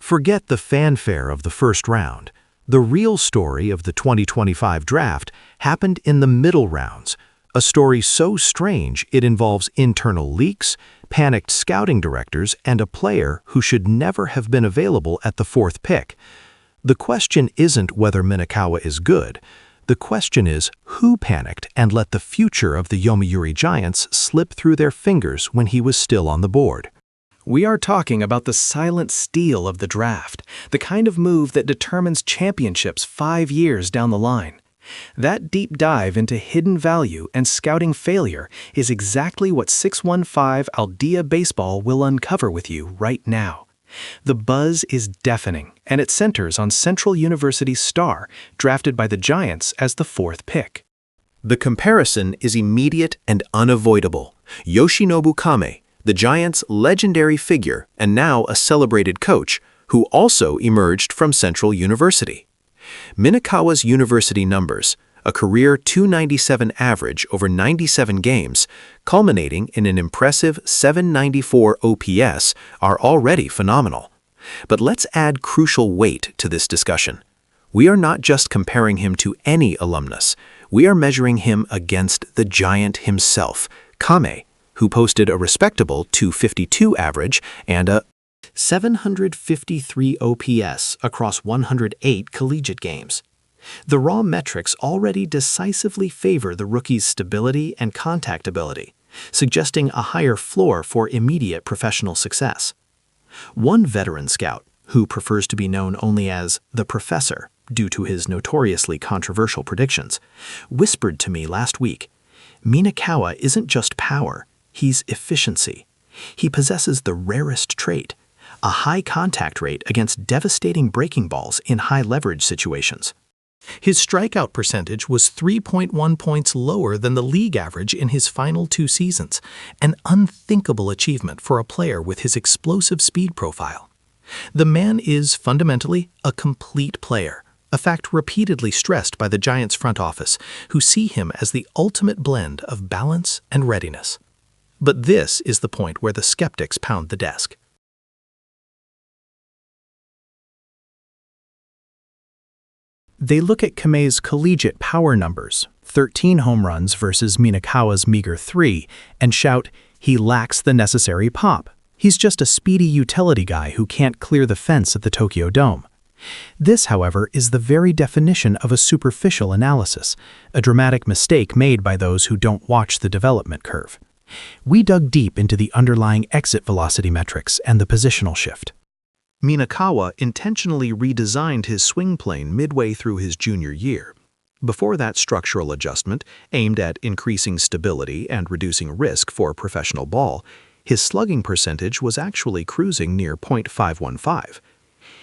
Forget the fanfare of the first round. The real story of the 2025 draft happened in the middle rounds, a story so strange it involves internal leaks, panicked scouting directors, and a player who should never have been available at the fourth pick. The question isn't whether Minagawa is good. The question is who panicked and let the future of the Yomiuri Giants slip through their fingers when he was still on the board. We are talking about the silent steal of the draft, the kind of move that determines championships 5 years down the line. That deep dive into hidden value and scouting failure is exactly what 615 Aldea Baseball will uncover with you right now. The buzz is deafening, and it centers on Central University's star, drafted by the Giants as the fourth pick. The comparison is immediate and unavoidable. Yoshinobu Kame, the Giants' legendary figure and now a celebrated coach, who also emerged from Central University. Minagawa's university numbers, a career .297 average over 97 games, culminating in an impressive .794 OPS, are already phenomenal. But let's add crucial weight to this discussion. We are not just comparing him to any alumnus. We are measuring him against the Giant himself, Kame, who posted a respectable .252 average and a .753 OPS across 108 collegiate games. The raw metrics already decisively favor the rookie's stability and contact ability, suggesting a higher floor for immediate professional success. One veteran scout, who prefers to be known only as the Professor due to his notoriously controversial predictions, whispered to me last week, "Minagawa isn't just power, he's efficiency. He possesses the rarest trait, a high contact rate against devastating breaking balls in high-leverage situations." His strikeout percentage was 3.1 points lower than the league average in his final 2 seasons, an unthinkable achievement for a player with his explosive speed profile. The man is fundamentally a complete player, a fact repeatedly stressed by the Giants front office, who see him as the ultimate blend of balance and readiness. But this is the point where the skeptics pound the desk. They look at Kame's collegiate power numbers, 13 home runs versus Minagawa's meager 3, and shout, "He lacks the necessary pop. He's just a speedy utility guy who can't clear the fence at the Tokyo Dome." This, however, is the very definition of a superficial analysis, a dramatic mistake made by those who don't watch the development curve. We dug deep into the underlying exit velocity metrics and the positional shift. Minagawa intentionally redesigned his swing plane midway through his junior year. Before that structural adjustment, aimed at increasing stability and reducing risk for professional ball, his slugging percentage was actually cruising near .515.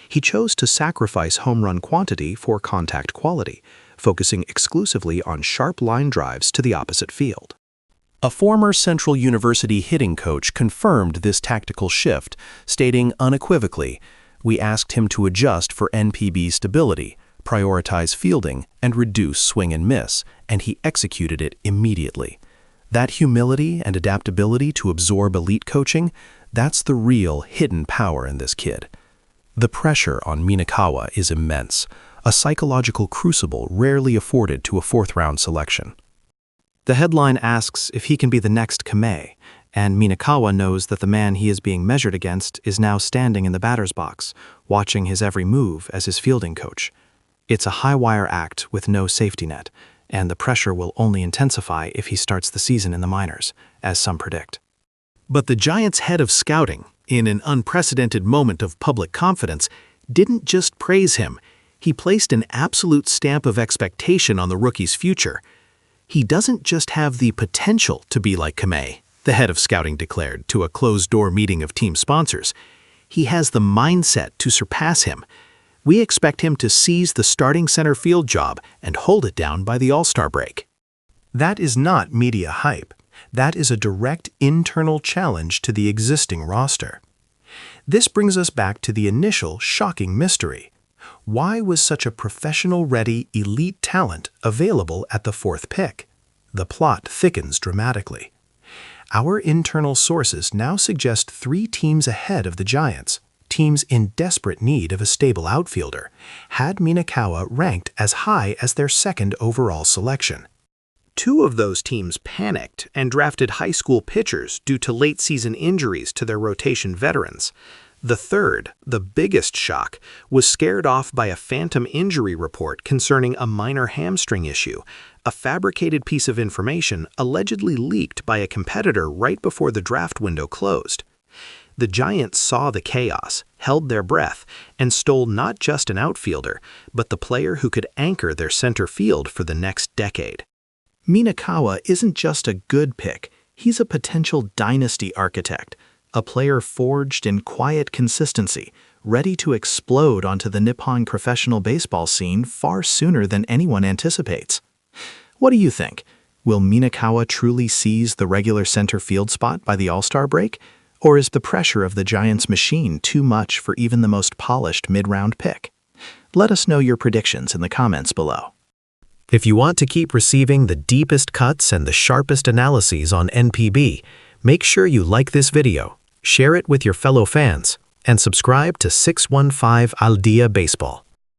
He chose to sacrifice home run quantity for contact quality, focusing exclusively on sharp line drives to the opposite field. A former Central University hitting coach confirmed this tactical shift, stating unequivocally, "We asked him to adjust for NPB stability, prioritize fielding, and reduce swing and miss, and he executed it immediately." That humility and adaptability to absorb elite coaching, that's the real hidden power in this kid. The pressure on Minagawa is immense, a psychological crucible rarely afforded to a fourth-round selection. The headline asks if he can be the next Kame, and Minagawa knows that the man he is being measured against is now standing in the batter's box, watching his every move as his fielding coach. It's a high-wire act with no safety net, and the pressure will only intensify if he starts the season in the minors, as some predict. But the Giants' head of scouting, in an unprecedented moment of public confidence, didn't just praise him. He placed an absolute stamp of expectation on the rookie's future. "He doesn't just have the potential to be like Kame," the head of scouting declared to a closed-door meeting of team sponsors. "He has the mindset to surpass him. We expect him to seize the starting center field job and hold it down by the All-Star break." That is not media hype. That is a direct internal challenge to the existing roster. This brings us back to the initial shocking mystery. Why was such a professional-ready elite talent available at the fourth pick? The plot thickens dramatically. Our internal sources now suggest 3 teams ahead of the Giants, teams in desperate need of a stable outfielder, had Minagawa ranked as high as their second overall selection. Two of those teams panicked and drafted high school pitchers due to late-season injuries to their rotation veterans. The third, the biggest shock, was scared off by a phantom injury report concerning a minor hamstring issue, a fabricated piece of information allegedly leaked by a competitor right before the draft window closed. The Giants saw the chaos, held their breath, and stole not just an outfielder, but the player who could anchor their center field for the next decade. Minagawa isn't just a good pick, he's a potential dynasty architect, a player forged in quiet consistency, ready to explode onto the Nippon professional baseball scene far sooner than anyone anticipates. What do you think? Will Minagawa truly seize the regular center field spot by the All-Star break? Or is the pressure of the Giants' machine too much for even the most polished mid-round pick? Let us know your predictions in the comments below. If you want to keep receiving the deepest cuts and the sharpest analyses on NPB, make sure you like this video, share it with your fellow fans, and subscribe to 615 Al Dia Baseball.